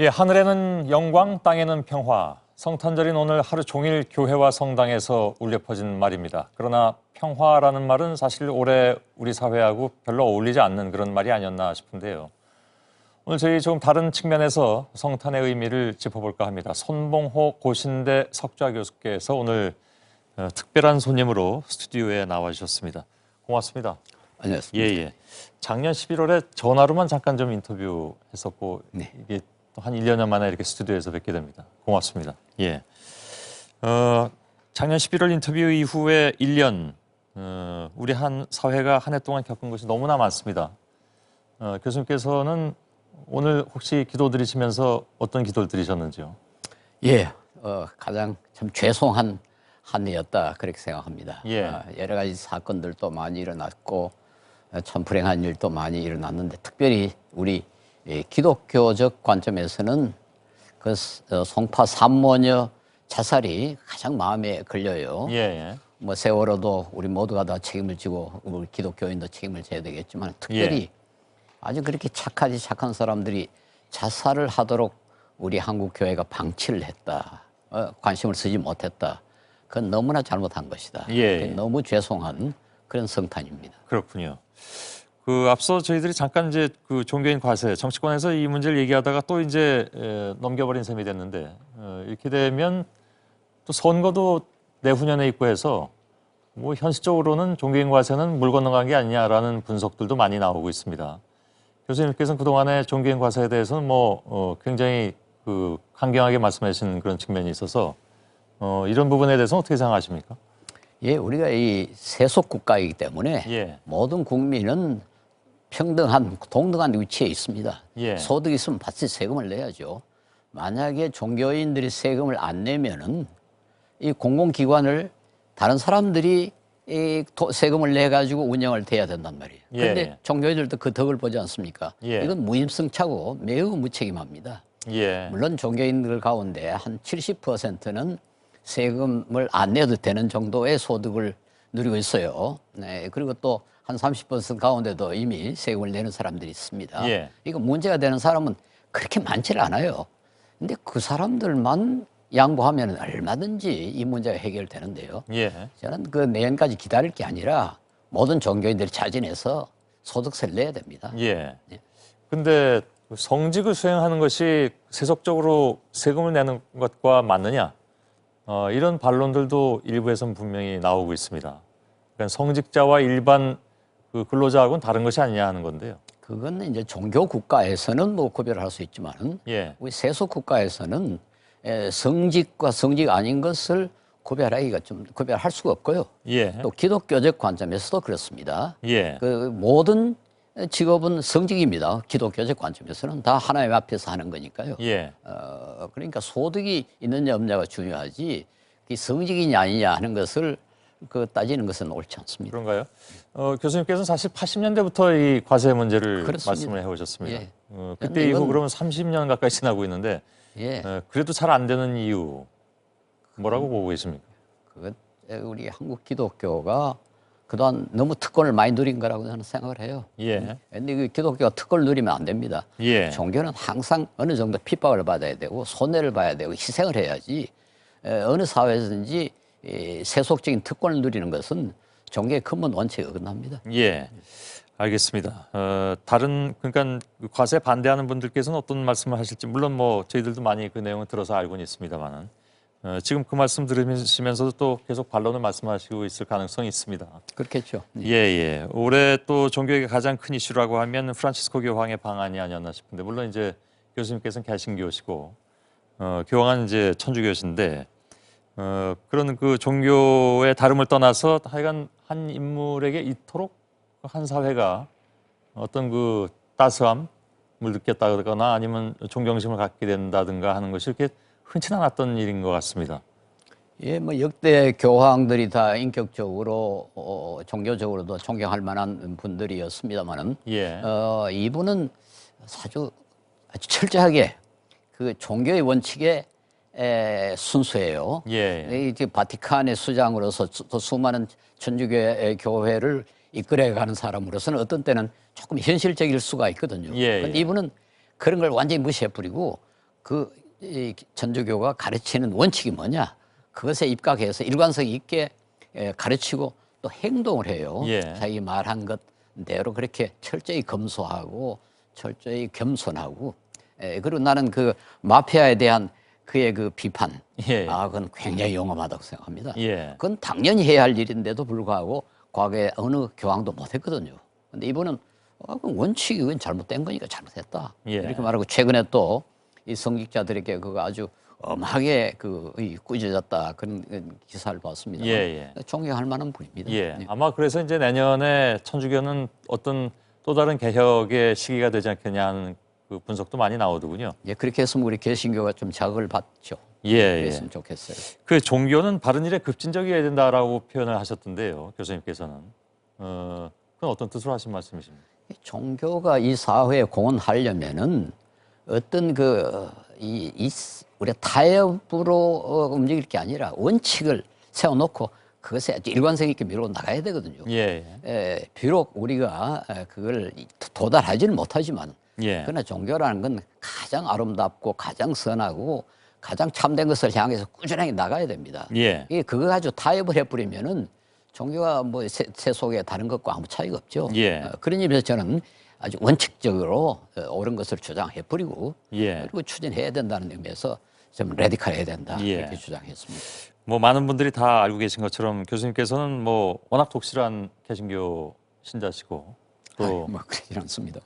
예, 하늘에는 영광, 땅에는 평화. 성탄절인 오늘 하루 종일 교회와 성당에서 울려 퍼진 말입니다. 그러나 평화라는 말은 사실 올해 우리 사회하고 별로 어울리지 않는 그런 말이 아니었나 싶은데요. 오늘 저희 조금 다른 측면에서 성탄의 의미를 짚어볼까 합니다. 손봉호 고신대 석좌 교수께서 오늘 특별한 손님으로 스튜디오에 나와주셨습니다. 고맙습니다. 안녕하십니까. 예. 작년 11월에 전화로만 잠깐 좀 인터뷰했었고 네. 이게 또 한 1년여 만에 이렇게 스튜디오에서 뵙게 됩니다. 고맙습니다. 예. 작년 11월 인터뷰 이후에 1년 우리 한 사회가 한 해 동안 겪은 것이 너무나 많습니다. 교수님께서는 오늘 혹시 기도 드리시면서 어떤 기도를 드리셨는지요? 예, 가장 참 죄송한 한 해였다 그렇게 생각합니다. 예. 여러 가지 사건들도 많이 일어났고 참 불행한 일도 많이 일어났는데 특별히 우리 기독교적 관점에서는 그 송파 산모녀 자살이 가장 마음에 걸려요. 예. 뭐 세월호도 우리 모두가 다 책임을 지고 우리 기독교인도 책임을 져야 되겠지만 특별히 아주 그렇게 착한 사람들이 자살을 하도록 우리 한국 교회가 방치를 했다. 관심을 쓰지 못했다. 그건 너무나 잘못한 것이다. 너무 죄송한 그런 성탄입니다. 그렇군요. 앞서 저희들이 잠깐 이제 그 종교인 과세, 정치권에서 이 문제를 얘기하다가 또 이제 넘겨버린 셈이 됐는데 이렇게 되면 또 선거도 내후년에 있고 해서 뭐 현실적으로는 종교인 과세는 물 건너간 게 아니냐라는 분석들도 많이 나오고 있습니다. 교수님께서는 그동안의 종교인 과세에 대해서는 굉장히 강경하게 말씀하신 그런 측면이 있어서 이런 부분에 대해서는 어떻게 생각하십니까? 예, 우리가 이 세속 국가이기 때문에 모든 국민은 평등한, 동등한 위치에 있습니다. 소득이 있으면 반드시 세금을 내야죠. 만약에 종교인들이 세금을 안 내면은 이 공공기관을 다른 사람들이 세금을 내 가지고 운영을 돼야 된단 말이에요. 그런데 종교인들도 그 덕을 보지 않습니까? 이건 무임승차고 매우 무책임합니다. 물론 종교인들 가운데 한 70%는 세금을 안 내도 되는 정도의 소득을 누리고 있어요. 네, 그리고 또 한 30% 가운데도 이미 세금을 내는 사람들이 있습니다. 이거 문제가 되는 사람은 그렇게 많지를 않아요. 근데 그 사람들만 양보하면 얼마든지 이 문제가 해결되는데요. 저는 그 내년까지 기다릴 게 아니라 모든 종교인들이 자진해서 소득세를 내야 됩니다. 근데 성직을 수행하는 것이 세속적으로 세금을 내는 것과 맞느냐? 이런 반론들도 일부에서는 분명히 나오고 있습니다. 그러니까 성직자와 일반 그 근로자하고는 다른 것이 아니냐 하는 건데요. 그건 이제 종교 국가에서는 뭐 구별을 할 수 있지만 우리 세속 국가에서는 성직과 성직 아닌 것을 구별하기가 좀 구별할 수가 없고요. 또 기독교적 관점에서도 그렇습니다. 그 모든 직업은 성직입니다. 기독교적 관점에서는 다 하나님 앞에서 하는 거니까요. 그러니까 소득이 있느냐 없느냐가 중요하지 성직이냐 아니냐 하는 것을 따지는 것은 옳지 않습니다. 그런가요? 교수님께서는 사실 80년대부터 이 과세 문제를 그렇습니다. 말씀을 해오셨습니다. 그때 이후 그러면 30년 가까이 지나고 있는데 그래도 잘 안 되는 이유 뭐라고 보고 계십니까? 그것 우리 한국 기독교가 그동안 너무 특권을 많이 누린 거라고 저는 생각을 해요. 근데 그 기독교가 특권을 누리면 안 됩니다. 종교는 항상 어느 정도 핍박을 받아야 되고 손해를 봐야 되고 희생을 해야지 어느 사회에서든지 세속적인 특권을 누리는 것은 종교의 근본 원칙에 어긋납니다. 알겠습니다. 그러니까 과세 반대하는 분들께서는 어떤 말씀을 하실지 물론 뭐 저희들도 많이 그 내용을 들어서 알고는 있습니다만은 지금 그 말씀 들으시면서도 또 계속 반론을 말씀하시고 있을 가능성이 있습니다. 그렇겠죠. 올해 또 종교의 가장 큰 이슈라고 하면 프란치스코 교황의 방한이 아니었나 싶은데 물론 이제 교수님께서는 개신교시고 교황은 이제 천주교신데 그런 그 종교의 다름을 떠나서 하여간 한 인물에게 이토록 한 사회가 어떤 그 따스함을 느꼈다거나 아니면 존경심을 갖게 된다든가 하는 것이 이렇게 흔치 않았던 일인 것 같습니다. 뭐 역대 교황들이 다 인격적으로 종교적으로도 존경할 만한 분들이었습니다만은 이분은 아주 철저하게 그 종교의 원칙에 순수해요. 이제 바티칸의 수장으로서 또 수많은 천주교 교회를 이끌어가는 사람으로서는 어떤 때는 조금 현실적일 수가 있거든요. 그런데 이분은 그런 걸 완전히 무시해버리고 이 천주교가 가르치는 원칙이 뭐냐? 그것에 입각해서 일관성 있게 가르치고 또 행동을 해요. 자기 말한 것대로 그렇게 철저히 검소하고 철저히 겸손하고 그리고 나는 그 마피아에 대한 그의 그 비판 그건 굉장히 용감하다고 생각합니다. 그건 당연히 해야 할 일인데도 불구하고 과거에 어느 교황도 못했거든요. 근데 이분은 그건 원칙이 그건 잘못된 거니까 잘못했다. 이렇게 말하고 최근에 또 이 성직자들에게 그거 아주 엄하게 꾸짖었다 그런 기사를 봤습니다. 존경할 만한 분입니다. 아마 그래서 이제 내년에 천주교는 어떤 또 다른 개혁의 시기가 되지 않겠냐 하는 그 분석도 많이 나오더군요. 그렇게 했으면 우리 개신교가 좀 자극을 받죠. 그랬으면 좋겠어요. 그 종교는 바른 일에 급진적이어야 된다라고 표현을 하셨던데요, 교수님께서는. 그건 어떤 뜻으로 하신 말씀이십니까? 종교가 이 사회에 공헌하려면은 어떤 우리 타협으로 움직일 게 아니라 원칙을 세워놓고 그것에 아주 일관성 있게 밀고 나가야 되거든요. 비록 우리가 그걸 도달하지는 못하지만 그러나 종교라는 건 가장 아름답고 가장 선하고 가장 참된 것을 향해서 꾸준하게 나가야 됩니다. 그거 가지고 타협을 해버리면은 종교가 뭐 세속의 다른 것과 아무 차이가 없죠. 그런 의미에서 저는 아주 원칙적으로 옳은 것을 주장해버리고 그리고 추진해야 된다는 의미에서 좀 레디컬해야 된다 이렇게 주장했습니다. 뭐 많은 분들이 다 알고 계신 것처럼 교수님께서는 뭐 워낙 독실한 개신교 신자시고 또 뭐 그러진 않습니다.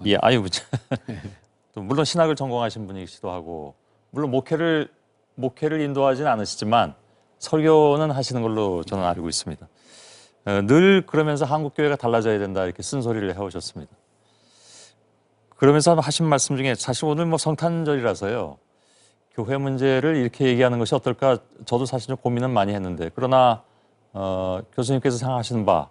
또 물론 신학을 전공하신 분이시기도 하고 물론 목회를 인도하지는 않으시지만 설교는 하시는 걸로 저는 알고 있습니다. 늘 그러면서 한국 교회가 달라져야 된다 이렇게 쓴소리를 해오셨습니다. 그러면서 하신 말씀 중에 사실 오늘 뭐 성탄절이라서요. 교회 문제를 이렇게 얘기하는 것이 어떨까 저도 사실 좀 고민은 많이 했는데 그러나 교수님께서 생각하시는 바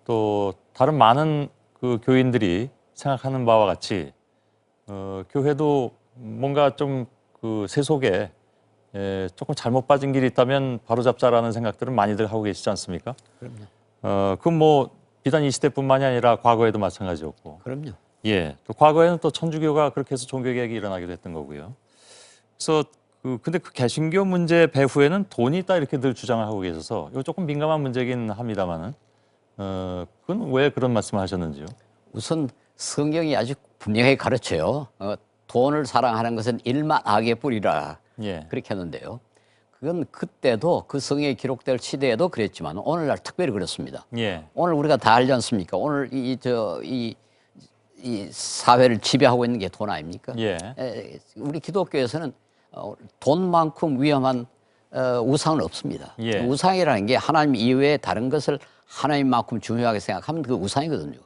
또 다른 많은 그 교인들이 생각하는 바와 같이 교회도 뭔가 좀 그 세속에 조금 잘못 빠진 길이 있다면 바로잡자라는 생각들은 많이들 하고 계시지 않습니까? 그럼요. 그건 뭐 비단 이 시대뿐만이 아니라 과거에도 마찬가지였고. 그럼요. 또 과거에는 또 천주교가 그렇게 해서 종교개혁이 일어나기도 했던 거고요. 그래서 근데 그 개신교 문제 배후에는 돈이 있다 이렇게 늘 주장을 하고 계셔서 이거 조금 민감한 문제긴 합니다만은 그건 왜 그런 말씀을 하셨는지요? 우선 성경이 아주 분명히 가르쳐요. 돈을 사랑하는 것은 일만 악의 뿌리라 그렇게 하는데요. 그건 그때도 그 성경에 기록될 시대에도 그랬지만 오늘날 특별히 그렇습니다. 오늘 우리가 다 알지 않습니까? 오늘 이 사회를 지배하고 있는 게 돈 아닙니까? 우리 기독교에서는 돈만큼 위험한 우상은 없습니다. 우상이라는 게 하나님 이외에 다른 것을 하나님만큼 중요하게 생각하면 그 우상이거든요.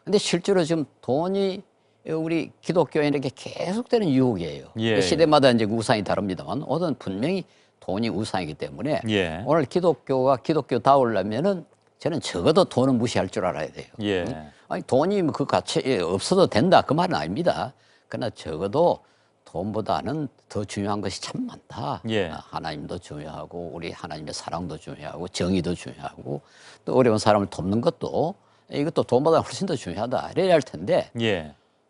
근데 실제로 지금 돈이 우리 기독교인에게 계속되는 유혹이에요. 시대마다 이제 우상이 다릅니다만 오늘은 분명히 돈이 우상이기 때문에 오늘 기독교가 기독교다우려면은 저는 적어도 돈은 무시할 줄 알아야 돼요. 아니 돈이 그 가치 없어도 된다 그 말은 아닙니다. 그러나 적어도 돈보다는 더 중요한 것이 참 많다. 하나님도 중요하고 우리 하나님의 사랑도 중요하고 정의도 중요하고 또 어려운 사람을 돕는 것도 이것도 돈보다 훨씬 더 중요하다. 이래야 할 텐데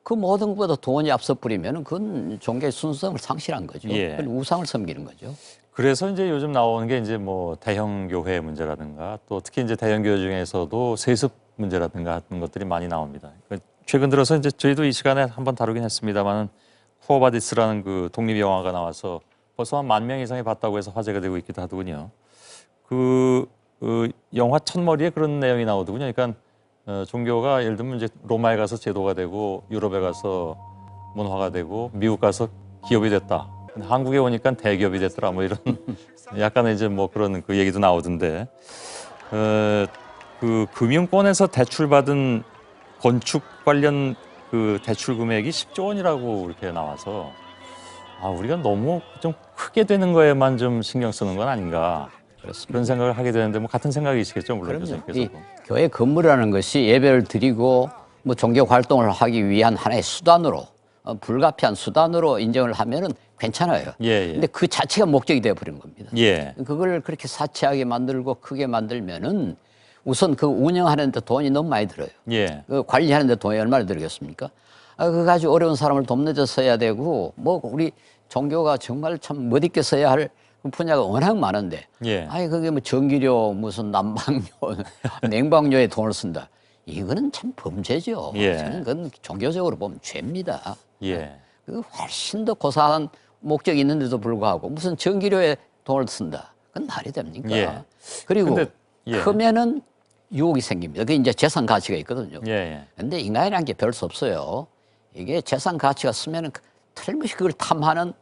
그 모든 것보다 돈이 앞서 뿌리면 그건 종교의 순수성을 상실한 거죠. 우상을 섬기는 거죠. 그래서 이제 요즘 나오는 게 이제 뭐 대형 교회 문제라든가 또 특히 이제 대형 교회 중에서도 세습 문제라든가 하는 것들이 많이 나옵니다. 최근 들어서 이제 저희도 이 시간에 한번 다루긴 했습니다만은 쿠어바디스라는 그 독립 영화가 나와서 벌써 한 10,000명 이상이 봤다고 해서 화제가 되고 있기도 하더군요. 그 영화 첫머리에 그런 내용이 나오더군요. 그러니까 종교가 예를 들면 이제 로마에 가서 제도가 되고 유럽에 가서 문화가 되고 미국 가서 기업이 됐다. 근데 한국에 오니까 대기업이 됐더라. 뭐 이런 약간의 이제 뭐 그런 그 얘기도 나오던데 그 금융권에서 대출받은 건축 관련 그 대출 금액이 10조 원이라고 이렇게 나와서 우리가 너무 좀 크게 되는 거에만 좀 신경 쓰는 건 아닌가. 그런 생각을 하게 되는데 뭐 같은 생각이시겠죠, 물론 교수님께서도. 교회 건물이라는 것이 예배를 드리고 뭐 종교 활동을 하기 위한 하나의 수단으로 불가피한 수단으로 인정을 하면은 괜찮아요. 근데 그 자체가 목적이 되어버린 겁니다. 그걸 그렇게 사치하게 만들고 크게 만들면은 우선 그 운영하는데 돈이 너무 많이 들어요. 그 관리하는데 돈이 얼마나 들겠습니까? 그거 아주 어려운 사람을 돕는 데 써야 되고 뭐 우리 종교가 정말 참 멋있게 써야 할 분야가 워낙 많은데 예. 아니 그게 뭐 전기료 무슨 난방료 냉방료에 돈을 쓴다. 이거는 참 범죄죠. 예. 저는 그건 종교적으로 보면 죄입니다. 예. 그 훨씬 더 고사한 목적이 있는데도 불구하고 무슨 전기료에 돈을 쓴다. 그건 말이 됩니까? 예. 그리고 근데, 예. 크면은 유혹이 생깁니다. 그게 이제 재산 가치가 있거든요. 예. 근데 인간이라는 게 별 수 없어요. 이게 재산 가치가 쓰면은 틀림없이 그걸 탐하는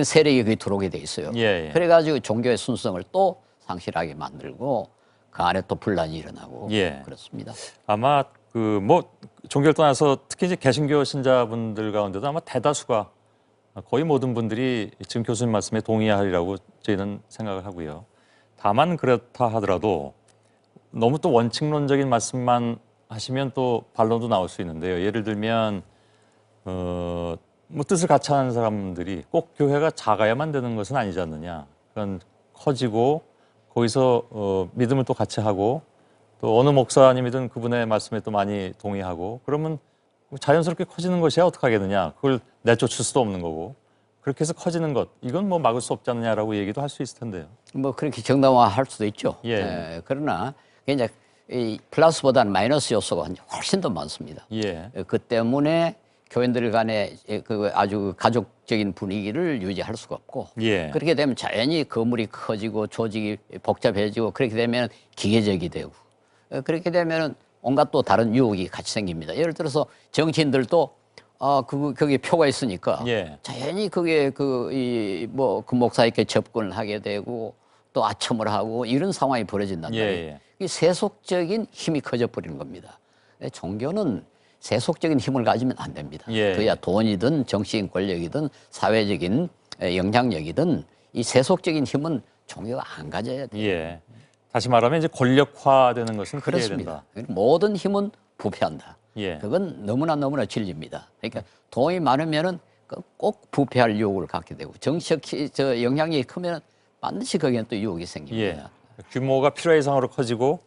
세력이 거기 들어오게 돼 있어요. 예. 그래가지고 종교의 순성을 또 상실하게 만들고 그 안에 또 분란이 일어나고 예. 그렇습니다. 아마 그 뭐 종교를 떠나서 특히 이제 개신교 신자분들 가운데도 아마 대다수가 거의 모든 분들이 지금 교수님 말씀에 동의하리라고 저희는 생각을 하고요. 다만 그렇다 하더라도 너무 또 원칙론적인 말씀만 하시면 또 반론도 나올 수 있는데요. 예를 들면 뭐 뜻을 같이 하는 사람들이 꼭 교회가 작아야만 되는 것은 아니지 않느냐. 그건 커지고 거기서 믿음을 또 같이 하고 또 어느 목사님이든 그분의 말씀에 또 많이 동의하고 그러면 자연스럽게 커지는 것이야 어떻게 하겠느냐. 그걸 내쫓을 수도 없는 거고 그렇게 해서 커지는 것 이건 뭐 막을 수 없지 않느냐라고 얘기도 할 수 있을 텐데요. 뭐 그렇게 정당화할 수도 있죠. 예. 그러나 이제 이 플러스보다는 마이너스 요소가 훨씬 더 많습니다. 예. 그 때문에 교인들 간의 그 아주 가족적인 분위기를 유지할 수가 없고 예. 그렇게 되면 자연히 건물이 커지고 조직이 복잡해지고 그렇게 되면 기계적이 되고 그렇게 되면 온갖 또 다른 유혹이 같이 생깁니다. 예를 들어서 정치인들도 거기에 표가 있으니까 예. 자연히 그게 그 목사에게 접근을 하게 되고 또 아첨을 하고 이런 상황이 벌어진단 말이에요. 예. 이 세속적인 힘이 커져 버리는 겁니다. 종교는 세속적인 힘을 가지면 안 됩니다. 예. 그야 돈이든 정치인 권력이든 사회적인 영향력이든 이 세속적인 힘은 종교가 안 가져야 돼요. 예. 다시 말하면 이제 권력화되는 것은 피해야 그렇습니다. 된다. 모든 힘은 부패한다. 예. 그건 너무나 진리입니다. 그러니까 돈이 많으면은 꼭 부패할 유혹을 갖게 되고 정치적 영향력이 크면 반드시 거기에는 또 유혹이 생깁니다. 예. 규모가 필요 이상으로 커지고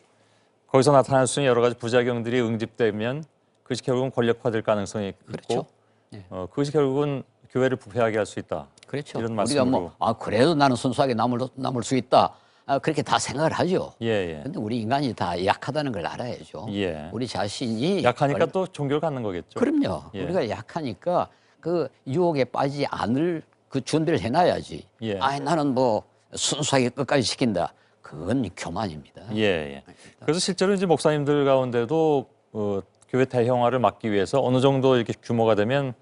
거기서 나타날 수 있는 여러 가지 부작용들이 응집되면 그것이 결국은 권력화될 가능성이 그렇죠. 있고 예. 그것이 결국은 교회를 부패하게 할 수 있다. 그렇죠. 이런 우리가 말씀으로. 그래도 나는 순수하게 남을 수 있다. 그렇게 다 생각을 하죠. 예. 근데 우리 인간이 다 약하다는 걸 알아야죠. 예. 우리 자신이 약하니까 또 종교를 갖는 거겠죠. 그럼요. 예. 우리가 약하니까 그 유혹에 빠지지 않을 그 준비를 해놔야지. 예. 나는 뭐 순수하게 끝까지 시킨다. 그건 교만입니다. 예. 그래서 실제로 이제 목사님들 가운데도 교회 대형화를 막기 위해서 어느 정도 이렇게 규모가 되면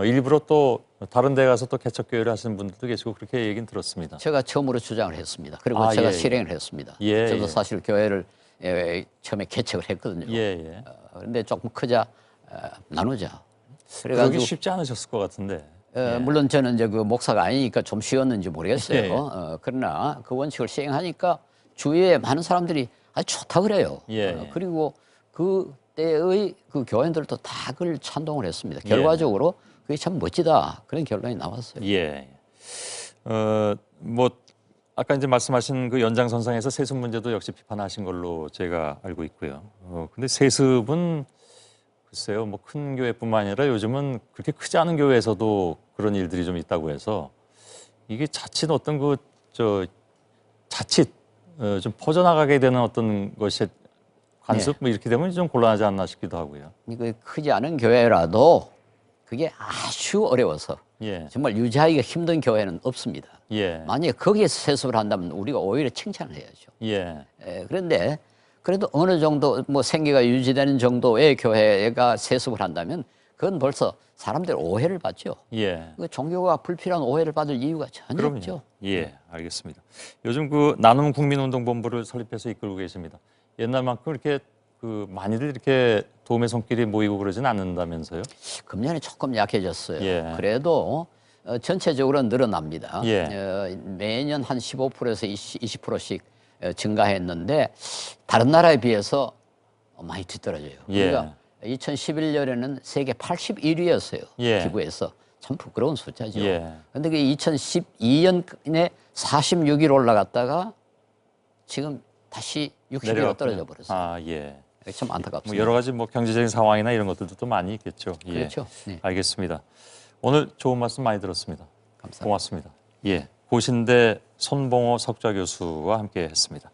일부러 또 다른 데 가서 또 개척교회를 하시는 분들도 계시고 그렇게 얘기는 들었습니다. 제가 처음으로 주장을 했습니다. 그리고 제가 실행을 했습니다. 저도 사실 교회를 처음에 개척을 했거든요. 그런데 조금 크자 나누자. 그러기 쉽지 않으셨을 것 같은데. 물론 저는 이제 그 목사가 아니니까 좀 쉬웠는지 모르겠어요. 그러나 그 원칙을 시행하니까 주위에 많은 사람들이 아주 좋다 그래요. 그리고 그때의 그 교인들도 다 그걸 찬동을 했습니다. 결과적으로 그게 참 멋지다 그런 결론이 나왔어요. 뭐 아까 이제 말씀하신 그 연장선상에서 세습 문제도 역시 비판하신 걸로 제가 알고 있고요. 근데 세습은 글쎄요, 뭐 큰 교회뿐만 아니라 요즘은 그렇게 크지 않은 교회에서도 그런 일들이 좀 있다고 해서 이게 자칫 어떤 자칫 좀 퍼져나가게 되는 어떤 것이 관습 뭐 이렇게 되면 좀 곤란하지 않나 싶기도 하고요. 이거 크지 않은 교회라도 그게 아주 어려워서 정말 유지하기가 힘든 교회는 없습니다. 만약에 거기에서 세습을 한다면 우리가 오히려 칭찬을 해야죠. 그런데 그래도 어느 정도 뭐 생계가 유지되는 정도의 교회가 세습을 한다면 그건 벌써 사람들 오해를 받죠. 그 종교가 불필요한 오해를 받을 이유가 전혀 없죠. 알겠습니다. 요즘 그 나눔 국민운동본부를 설립해서 이끌고 계십니다. 옛날만큼 이렇게 그 많이들 이렇게 도움의 손길이 모이고 그러진 않는다면서요? 금년에 조금 약해졌어요. 그래도 전체적으로 늘어납니다. 매년 한 15%에서 20%씩 증가했는데 다른 나라에 비해서 많이 뒤떨어져요. 우리가 2011년에는 세계 81위였어요. 기부에서. 참 부끄러운 숫자죠. 그런데 그 2012년에 46위로 올라갔다가 지금 다시 60위로 떨어져 버렸어요. 참 안타깝습니다. 뭐 여러 가지 뭐 경제적인 상황이나 이런 것들도 또 많이 있겠죠. 예. 그렇죠. 네. 알겠습니다. 오늘 좋은 말씀 많이 들었습니다. 감사합니다. 고맙습니다. 예, 고신대 손봉호 석좌 교수와 함께했습니다.